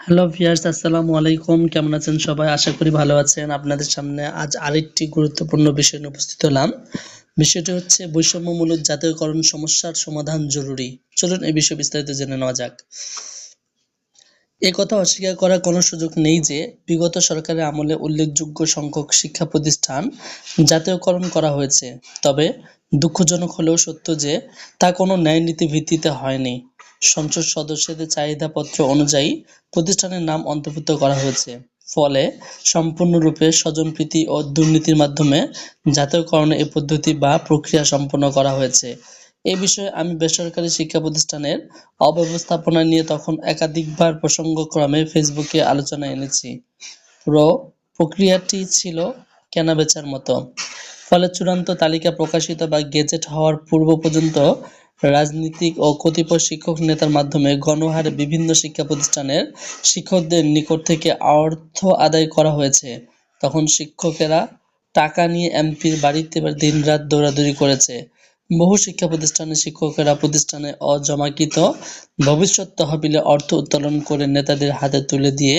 Hello viewers, আসসালামু আলাইকুম। কেমন আছেন সবাই? আশা করি ভালো আছেন। আপনাদের সামনে আজ আরেকটি গুরুত্বপূর্ণ বিষয় নিয়ে উপস্থিত হলাম। বিষয়টি হচ্ছে বৈষম্যমূলক জাতীয়করণ সমস্যার সমাধান জরুরি। চলুন এই বিষয়ে বিস্তারিত জেনে নেওয়া যাক। একথা অস্বীকার করার কোনো সুযোগ নেই যে বিগত সরকারের আমলে উল্লেখযোগ্য সংখ্যক শিক্ষা প্রতিষ্ঠান জাতীয়করণ করা হয়েছে। তবে দুঃখজনক হলেও সত্য যে তা কোনো ন্যায়নীতি ভিত্তিতে হয়নি। সংসদ সদস্যদের চাহিদাপত্র অনুযায়ী প্রতিষ্ঠানের নাম অন্তর্ভুক্ত করা হয়েছে। ফলে সম্পূর্ণরূপে স্বজনপ্রীতি ও দুর্নীতির মাধ্যমে জাতীয়করণের এই পদ্ধতি বা প্রক্রিয়া সম্পন্ন করা হয়েছে। এ বিষয়ে আমি বেসরকারি শিক্ষা প্রতিষ্ঠানের অব্যবস্থাপনা নিয়ে তখন একাধিকবার প্রসঙ্গক্রমে ফেসবুকে আলোচনায় এনেছি। পুরো প্রক্রিয়াটি ছিল কেনাবেচার মতো। ফলে চূড়ান্ত তালিকা প্রকাশিত বা গেজেট হওয়ার পূর্ব পর্যন্ত রাজনীতিক ও কতিপয় শিক্ষক নেতার মাধ্যমে গণহারে বিভিন্ন শিক্ষা প্রতিষ্ঠানের শিক্ষকদের নিকট থেকে অর্থ আদায় করা হয়েছে। তখন শিক্ষকেরা টাকা নিয়ে এমপির বাড়িতে দিনরাত দৌড়াদৌড়ি করেছে। বহু শিক্ষা প্রতিষ্ঠানের শিক্ষকেরা প্রতিষ্ঠানে অজমাকৃত ভবিষ্যৎ তহবিলে অর্থ উত্তোলন করে নেতাদের হাতে তুলে দিয়ে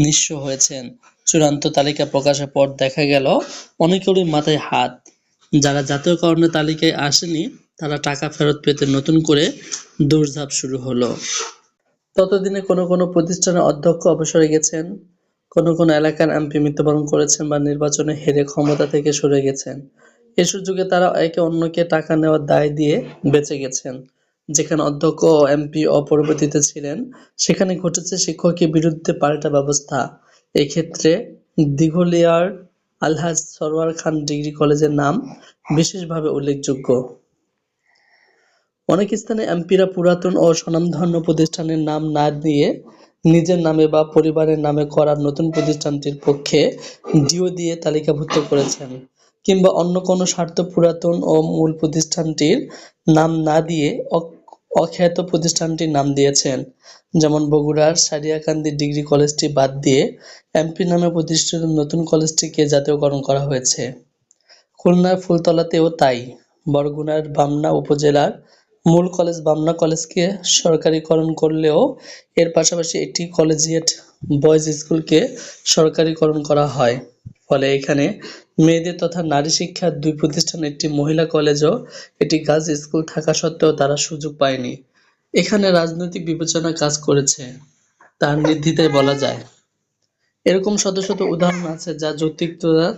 নিঃস্ব হয়েছেন। চূড়ান্ত তালিকা প্রকাশের পর দেখা গেল অনেকেরই মাথায় হাত। যারা জাতীয়করণের তালিকায় আসেনি তারা টাকা ফেরত পেতে নতুন করে দৌড়ঝাঁপ শুরু হলো। ততদিনে কোনো কোনো প্রতিষ্ঠানের অধ্যক্ষ অবসরে গেছেন, কোনো কোনো এলাকার এমপি মৃত্যুবরণ করেছেন বা নির্বাচনে হেরে ক্ষমতা থেকে সরে গেছেন। এ সুযোগে তারা একে অন্যকে টাকা নেওয়ার দায় দিয়ে বেঁচে গেছেন। যেখানে অধ্যক্ষ ও এমপি অপরিবর্তিত ছিলেন, সেখানে ঘটেছে শিক্ষকের বিরুদ্ধে পাল্টা ব্যবস্থা। এক্ষেত্রে দিঘলিয়ার আলহাজ সরওয়ার খান ডিগ্রি কলেজের নাম বিশেষভাবে উল্লেখযোগ্য। অনেক স্থানে এমপিরা পুরাতন ও স্বনামধন্য প্রতিষ্ঠানের নাম না দিয়ে নিজের নামে বা পরিবারের নামে করা নতুন প্রতিষ্ঠানটির পক্ষে ডিও দিয়ে তালিকাভুক্ত করেছেন, কিংবা অন্য কোনো স্বার্থ পুরাতন ও মূল প্রতিষ্ঠানটির নাম না দিয়ে অখ্যাত প্রতিষ্ঠানটির নাম দিয়েছেন। যেমন বগুড়ার সারিয়াকান্দি ডিগ্রি কলেজটি বাদ দিয়ে এমপি নামে প্রতিষ্ঠিত নতুন কলেজটিকে জাতীয়করণ করা হয়েছে। খুলনার ফুলতলাতেও তাই। বরগুনার বামনা উপজেলার মূল কলেজ বামনা কলেজকে সরকারিকরণ করলেও এর পাশাপাশি একটি কলেজিয়েট বয়েজ স্কুলকে সরকারিকরণ করা হয়। ফলে এখানে মেয়েদের তথা নারী শিক্ষার দুই প্রতিষ্ঠানে একটি মহিলা কলেজ ও একটি গার্লস স্কুল থাকা সত্ত্বেও তারা সুযোগ পায়নি। এখানে রাজনৈতিক বিবেচনা কাজ করেছে, তার নির্দ্বিধায় বলা যায়। এরকম শত শত উদাহরণ আছে যা যৌক্তিকতার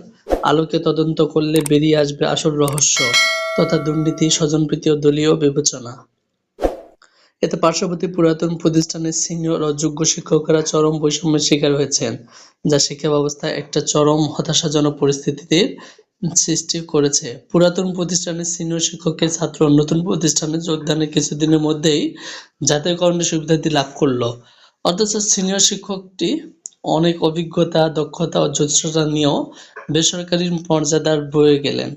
আলোকে তদন্ত করলে বেরিয়ে আসবে আসল রহস্য তথা দুর্নীতি, স্বজনপ্রীতি ও দলীয় বিবেচনা। এতে পার্শ্ববর্তী পুরাতন প্রতিষ্ঠানের সিনিয়র ও যোগ্য শিক্ষকেরা চরম বৈষম্যের শিকার হয়েছেন, যা শিক্ষা ব্যবস্থায় একটা চরম হতাশাজনক পরিস্থিতির সৃষ্টি করেছে। পুরাতন প্রতিষ্ঠানের সিনিয়র শিক্ষককে ছাত্র নতুন প্রতিষ্ঠানে যোগদানের কিছুদিনের মধ্যেই জাতীয়করণের সুবিধাটি লাভ করলো, অথচ সিনিয়র শিক্ষকটি অনেক অভিজ্ঞতা, দক্ষতা ও জ্যেষ্ঠতা নিয়েও বেসরকারি মর্যাদার বয়ে গেলেন।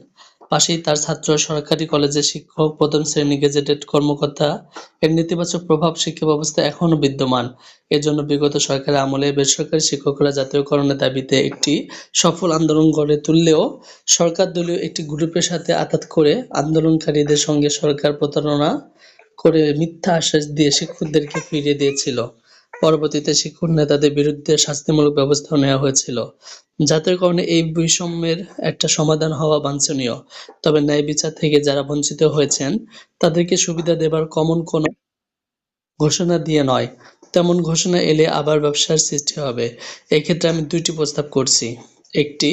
পাশেই তার ছাত্র সরকারি কলেজের শিক্ষক, প্রথম শ্রেণি গেজেটেড কর্মকর্তা। এর নেতিবাচক প্রভাব শিক্ষা ব্যবস্থায় এখনো বিদ্যমান। এজন্য বিগত সরকারের আমলে বেসরকারি শিক্ষকরা জাতীয়করণের দাবিতে একটি সফল আন্দোলন গড়ে তুললেও সরকার দলীয় একটি গ্রুপের সাথে আঁতাত করে আন্দোলনকারীদের সঙ্গে সরকার প্রতারণা করে মিথ্যা আশ্বাস দিয়ে শিক্ষকদেরকে ফিরিয়ে দিয়েছিল। পরবর্তীতে শিক্ষক নেতাদের বিরুদ্ধে শাস্তিমূলক ব্যবস্থাও নেওয়া হয়েছিল। জাতীয়করণে এই বৈষম্যের একটা সমাধান হওয়া বাঞ্ছনীয়। তবে ন্যায় বিচার থেকে যারা বঞ্চিত হয়েছেন তাদেরকে সুবিধা দেবার কমন কোনো ঘোষণা দিয়ে নয়। তেমন ঘোষণা এলে আবার ব্যবসার সৃষ্টি হবে। এক্ষেত্রে আমি দুইটি প্রস্তাব করছি। একটি,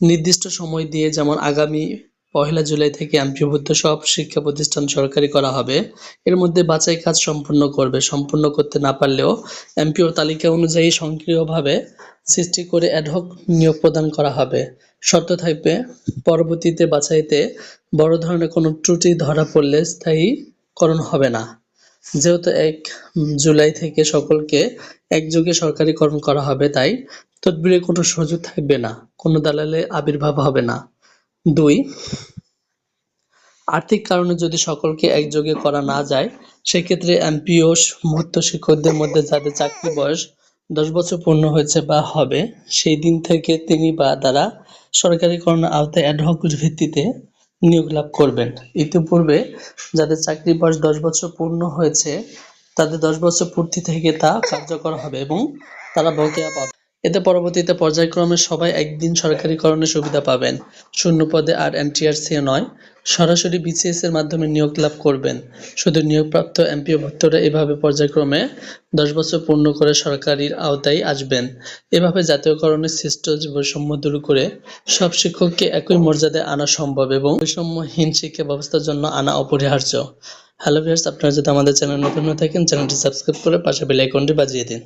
নির্দিষ্ট সময় দিয়ে, যেমন আগামী ১লা জুলাই থেকে এমপিভুক্ত সব শিক্ষা প্রতিষ্ঠান সরকারি করা হবে। এর মধ্যে বাছাই কাজ সম্পূর্ণ করতে না পারলেও এমপিও তালিকা অনুযায়ী স্বয়ংক্রিয়ভাবে সৃষ্টি করে অ্যাডহক নিয়োগ প্রদান করা হবে। শর্ত থাকবে, পরবর্তীতে বাছাইতে বড় ধরনের কোনো ত্রুটি ধরা পড়লে স্থায়ীকরণ হবে না। যেহেতু ১ জুলাই থেকে সকলকে একযোগে সরকারিকরণ করা হবে, তাই তদবিরের কোনো সুযোগ থাকবে না, কোনো দালালের আবির্ভাব হবে না। ২, আর্থিক কারণে যদি সকলকে একযোগে করা না যায়, সেক্ষেত্রে এমপি ও মুক্ত শিক্ষকদের মধ্যে যাদের চাকরি বয়স ১০ বছর পূর্ণ হয়েছে বা হবে, সেই দিন থেকে তিনি বা তারা সরকারিকরণের আওতায় অ্যাডহক ভিত্তিতে নিয়োগ লাভ করবেন। ইতিপূর্বে যাদের চাকরি বয়স ১০ বছর পূর্ণ হয়েছে তাদের 10 বছর পূর্তি থেকে তা কার্যকর হবে এবং তারা বকেয়া পাবে। এতে পরবর্তীতে পর্যায়ক্রমে সবাই একদিন সরকারিকরণের সুবিধা পাবেন। শূন্য পদে আর এনটিআরসি নয়, সরাসরি বিসিএস এর মাধ্যমে নিয়োগ লাভ করবেন। শুধু নিয়োগপ্রাপ্ত এমপিও ভুক্তরা এভাবে পর্যায়ক্রমে 10 বছর পূর্ণ করে সরকারির আওতায় আসবেন। এভাবে জাতীয়করণের সৃষ্ট যে বৈষম্য দূর করে সব শিক্ষককে একই মর্যাদায় আনা সম্ভব এবং বৈষম্যহীন শিক্ষা ব্যবস্থার জন্য আনা অপরিহার্য। হ্যালো ভিউয়ার্স, আপনারা যদি আমাদের চ্যানেল নতুন হয়ে থাকেন, চ্যানেলটি সাবস্ক্রাইব করে পাশে বেল আইকনটি বাজিয়ে দিন।